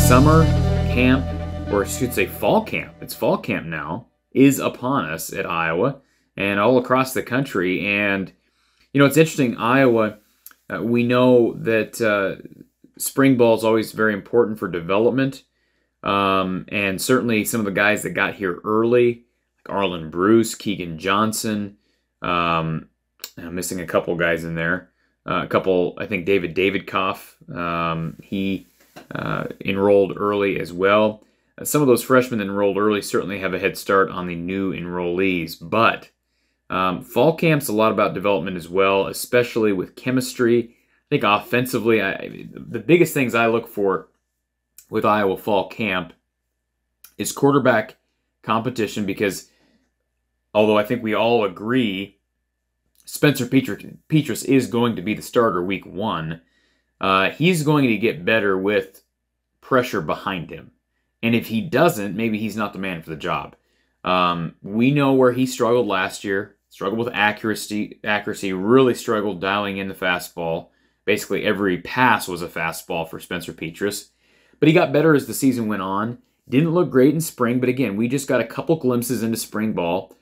Summer camp, or I should say fall camp, it's fall camp now, is upon us at Iowa and all across the country. And, you know, it's interesting, Iowa, we know that spring ball is always very important for development. And certainly some of the guys that got here early, like Arlen Bruce, Keegan Johnson, I'm missing a couple guys in there. I think David Davidkoff, he enrolled early as well. Some of those freshmen that enrolled early certainly have a head start on the new enrollees, but fall camp's a lot about development as well, especially with chemistry. I think offensively, the biggest things I look for with Iowa fall camp is quarterback competition, because although I think we all agree Spencer Petras is going to be the starter week 1, he's going to get better with pressure behind him. And if he doesn't, maybe he's not the man for the job. We know where he struggled last year. Struggled with accuracy, really struggled dialing in the fastball. Basically every pass was a fastball for Spencer Petras. But he got better as the season went on. Didn't look great in spring, but again, we just got a couple glimpses into spring ball.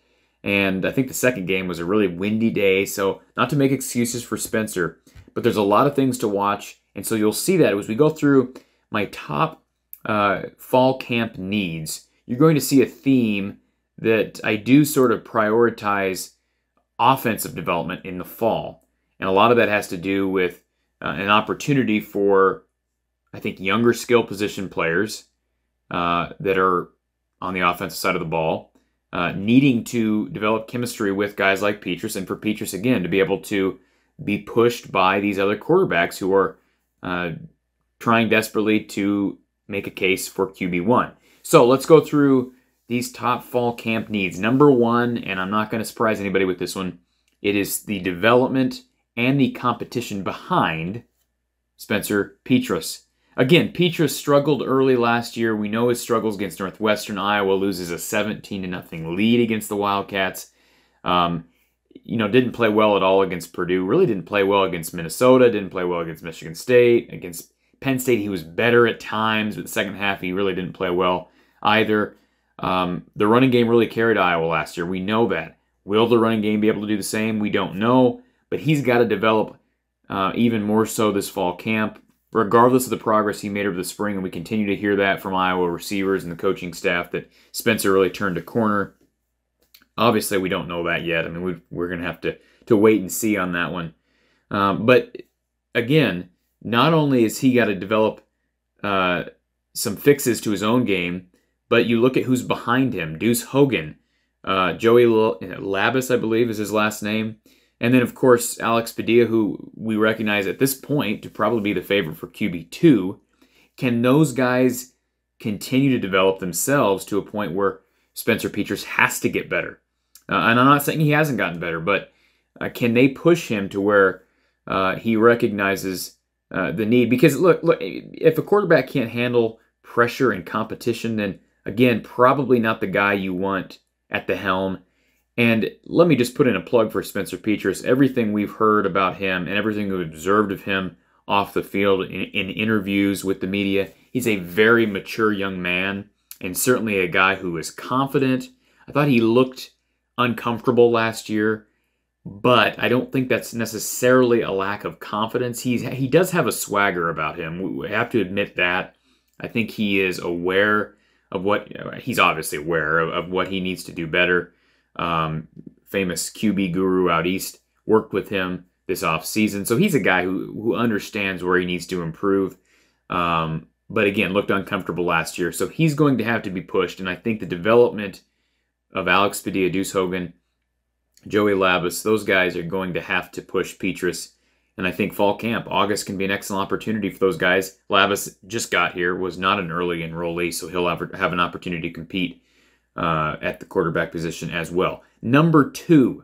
And I think the second game was a really windy day, so not to make excuses for Spencer, but there's a lot of things to watch. And so you'll see that as we go through my top fall camp needs, you're going to see a theme that I do sort of prioritize offensive development in the fall. And a lot of that has to do with an opportunity for, I think, younger skill position players that are on the offensive side of the ball, needing to develop chemistry with guys like Petras, and for Petras, again, to be able to be pushed by these other quarterbacks who are trying desperately to make a case for QB1. So let's go through these top fall camp needs. Number 1, and I'm not going to surprise anybody with this one, it is the development and the competition behind Spencer Petras. Again, Petras struggled early last year. We know his struggles against Northwestern. Iowa loses a 17-0 lead against the Wildcats. You know, didn't play well at all against Purdue. Really didn't play well against Minnesota. Didn't play well against Michigan State. Against Penn State, he was better at times, but the second half, he really didn't play well either. The running game really carried Iowa last year. We know that. Will the running game be able to do the same? We don't know, but he's got to develop even more so this fall camp, regardless of the progress he made over the spring, and we continue to hear that from Iowa receivers and the coaching staff that Spencer really turned a corner. Obviously, we don't know that yet. I mean, we're going to have to wait and see on that one. But again, not only has he got to develop some fixes to his own game, but you look at who's behind him. Deuce Hogan, Joey Labus, I believe, is his last name. And then, of course, Alex Padilla, who we recognize at this point to probably be the favorite for QB2. Can those guys continue to develop themselves to a point where Spencer Petras has to get better? And I'm not saying he hasn't gotten better, but can they push him to where he recognizes the need? Because, look, if a quarterback can't handle pressure and competition, then, again, probably not the guy you want at the helm. And let me just put in a plug for Spencer Petras. Everything we've heard about him and everything we've observed of him off the field in interviews with the media, he's a very mature young man and certainly a guy who is confident. I thought he looked uncomfortable last year, but I don't think that's necessarily a lack of confidence. He does have a swagger about him. We have to admit that. I think he is aware of he's obviously aware of what he needs to do better. Famous QB guru out east worked with him this offseason. So he's a guy who understands where he needs to improve. But again, looked uncomfortable last year. So he's going to have to be pushed. And I think the development of Alex Padilla, Deuce Hogan, Joey Labus, those guys are going to have to push Petras. And I think fall camp, August, can be an excellent opportunity for those guys. Labus just got here, was not an early enrollee, so he'll have an opportunity to compete at the quarterback position as well. Number 2,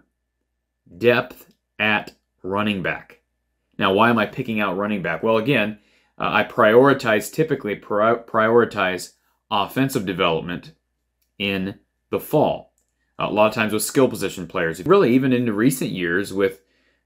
depth at running back. Now, why am I picking out running back? Well, again, I typically prioritize offensive development in the fall. A lot of times with skill position players. Really, even into recent years with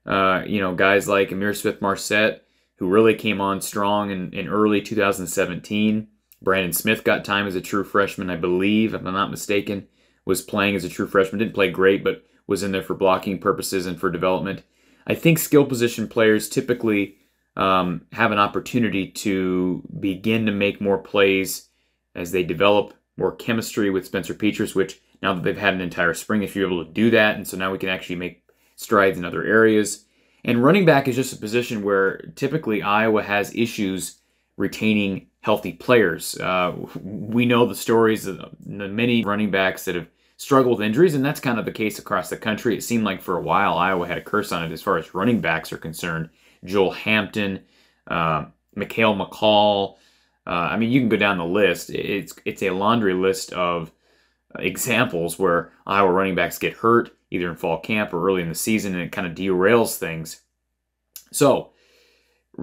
guys like Amir Smith-Marset, who really came on strong in early 2017. Brandon Smith got time as a true freshman, I believe, if I'm not mistaken, was playing as a true freshman. Didn't play great, but was in there for blocking purposes and for development. I think skill position players typically have an opportunity to begin to make more plays as they develop more chemistry with Spencer Petras, which now that they've had an entire spring, if you're able to do that, and so now we can actually make strides in other areas. And running back is just a position where typically Iowa has issues retaining healthy players. We know the stories of the many running backs that have struggled with injuries, and that's kind of the case across the country. It seemed like for a while Iowa had a curse on it as far as running backs are concerned. Joel Hampton, Mikhail McCall. I mean, you can go down the list. It's a laundry list of examples where Iowa running backs get hurt, either in fall camp or early in the season, and it kind of derails things. So,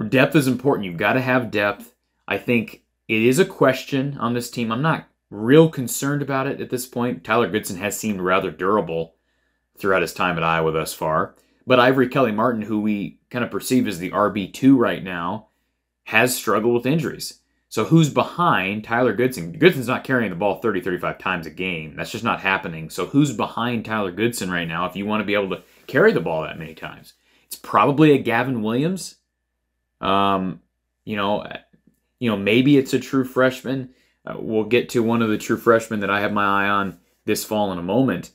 depth is important. You've got to have depth. I think it is a question on this team. I'm not real concerned about it at this point. Tyler Goodson has seemed rather durable throughout his time at Iowa thus far. But Ivory Kelly-Martin, who we kind of perceive as the RB2 right now, has struggled with injuries. So who's behind Tyler Goodson? Goodson's not carrying the ball 30, 35 times a game. That's just not happening. So who's behind Tyler Goodson right now if you want to be able to carry the ball that many times? It's probably a Gavin Williams. Maybe it's a true freshman. We'll get to one of the true freshmen that I have my eye on this fall in a moment.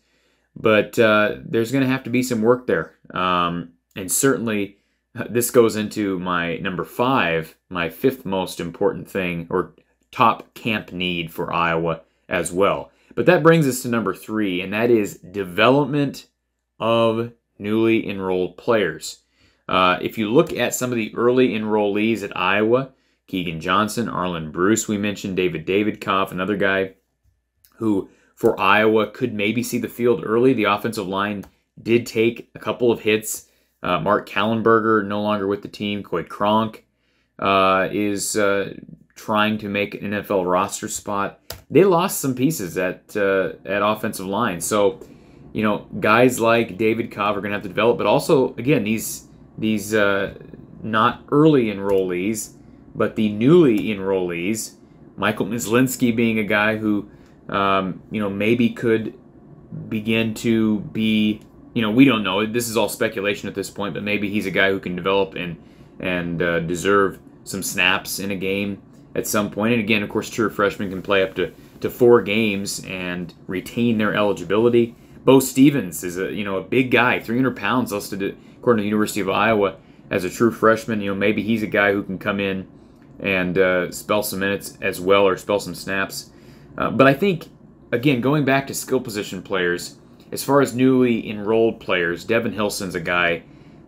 But there's going to have to be some work there. And certainly this goes into my number 5, my 5th most important thing, or top camp need for Iowa as well. But that brings us to number 3, and that is development of newly enrolled players. If you look at some of the early enrollees at Iowa, Keegan Johnson, Arlen Bruce, we mentioned David Davidkoff, another guy who for Iowa could maybe see the field early. The offensive line did take a couple of hits. Mark Kallenberger, no longer with the team. Coy Cronk is trying to make an NFL roster spot. They lost some pieces at offensive line. So, guys like David Cobb are going to have to develop. But also, again, these not early enrollees, but the newly enrollees, Michael Mislinski being a guy who, maybe could begin to be, we don't know. This is all speculation at this point, but maybe he's a guy who can develop and deserve some snaps in a game at some point. And again, of course, true freshmen can play up to 4 games and retain their eligibility. Bo Stevens is a big guy, 300 pounds listed according to the University of Iowa as a true freshman. Maybe he's a guy who can come in and spell some minutes as well, or spell some snaps. But I think, again, going back to skill position players, as far as newly enrolled players, Devin Hilson's a guy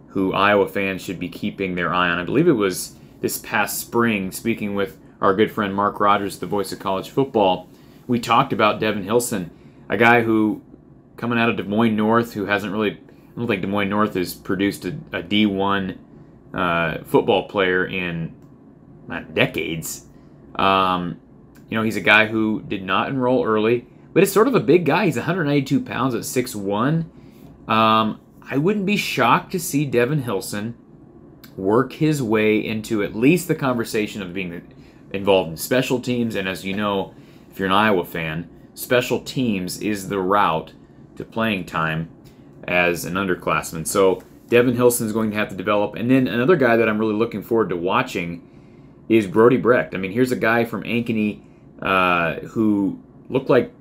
who Iowa fans should be keeping their eye on. I believe it was this past spring, speaking with our good friend Mark Rogers, the voice of college football, we talked about Devin Hilson, a guy who, coming out of Des Moines North, who hasn't really, I don't think Des Moines North has produced a D1 football player in decades. He's a guy who did not enroll early, but it's sort of a big guy. He's 192 pounds at 6'1". I wouldn't be shocked to see Devin Hilson work his way into at least the conversation of being involved in special teams. And as you know, if you're an Iowa fan, special teams is the route to playing time as an underclassman. So Devin Hilson is going to have to develop. And then another guy that I'm really looking forward to watching is Brody Brecht. I mean, here's a guy from Ankeny who looked like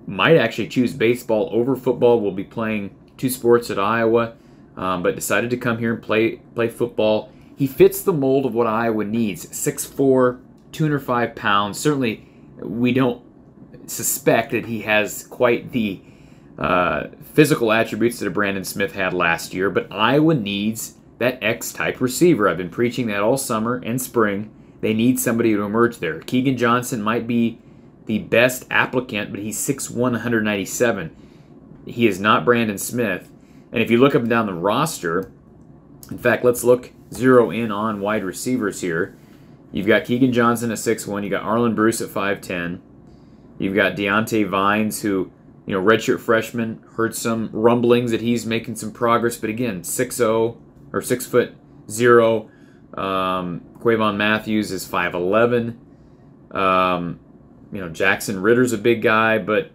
might actually choose baseball over football. Will be playing 2 sports at Iowa, but decided to come here and play football. He fits the mold of what Iowa needs. 6'4", 205 pounds. Certainly, we don't suspect that he has quite the physical attributes that a Brandon Smith had last year, but Iowa needs that X-type receiver. I've been preaching that all summer and spring. They need somebody to emerge there. Keegan Johnson might be the best applicant, but he's 6'1", 197. He is not Brandon Smith. And if you look up and down the roster, in fact, let's zero in on wide receivers here. You've got Keegan Johnson at 6'1". You got Arlen Bruce at 5'10". You've got Deontay Vines, who, redshirt freshman, heard some rumblings that he's making some progress, but again, 6'0", or 6'0". Quavon Matthews is 5'11". Jackson Ritter's a big guy, but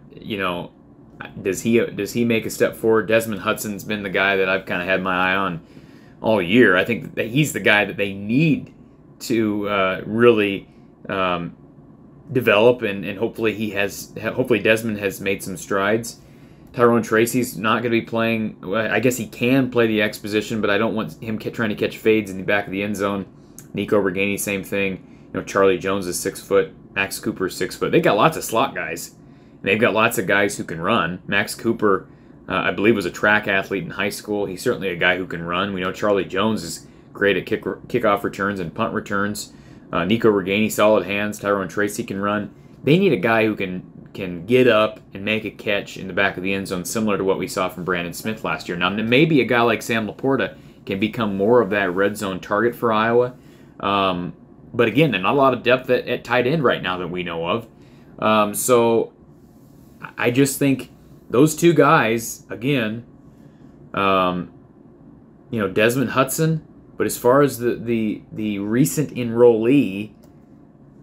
does he make a step forward? Desmond Hudson's been the guy that I've kind of had my eye on all year. I think that he's the guy that they need to really develop, and hopefully Desmond has made some strides. Tyrone Tracy's not going to be playing. I guess he can play the X position, but I don't want him trying to catch fades in the back of the end zone. Nico Reganey, same thing. Charlie Jones is 6 foot. Max Cooper is 6 foot. They got lots of slot guys. And they've got lots of guys who can run. Max Cooper, I believe, was a track athlete in high school. He's certainly a guy who can run. We know Charlie Jones is great at kickoff returns and punt returns. Nico Reganey, solid hands. Tyrone Tracy can run. They need a guy who can get up and make a catch in the back of the end zone, similar to what we saw from Brandon Smith last year. Now, maybe a guy like Sam Laporta can become more of that red zone target for Iowa. But again, there's not a lot of depth at tight end right now that we know of. So I just think those two guys, again, Desmond Hudson, but as far as the recent enrollee,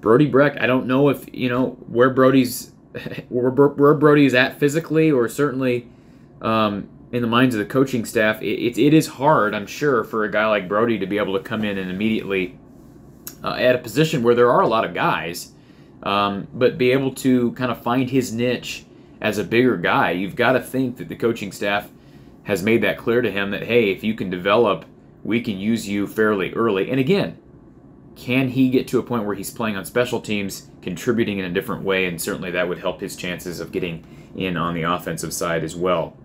Brody Brecht, I don't know if where Brody's where Brody is at physically, or certainly in the minds of the coaching staff. It is hard, I'm sure, for a guy like Brody to be able to come in and immediately at a position where there are a lot of guys, but be able to kind of find his niche as a bigger guy. You've got to think that the coaching staff has made that clear to him that, hey, if you can develop, we can use you fairly early. And again, can he get to a point where he's playing on special teams, contributing in a different way? And certainly that would help his chances of getting in on the offensive side as well.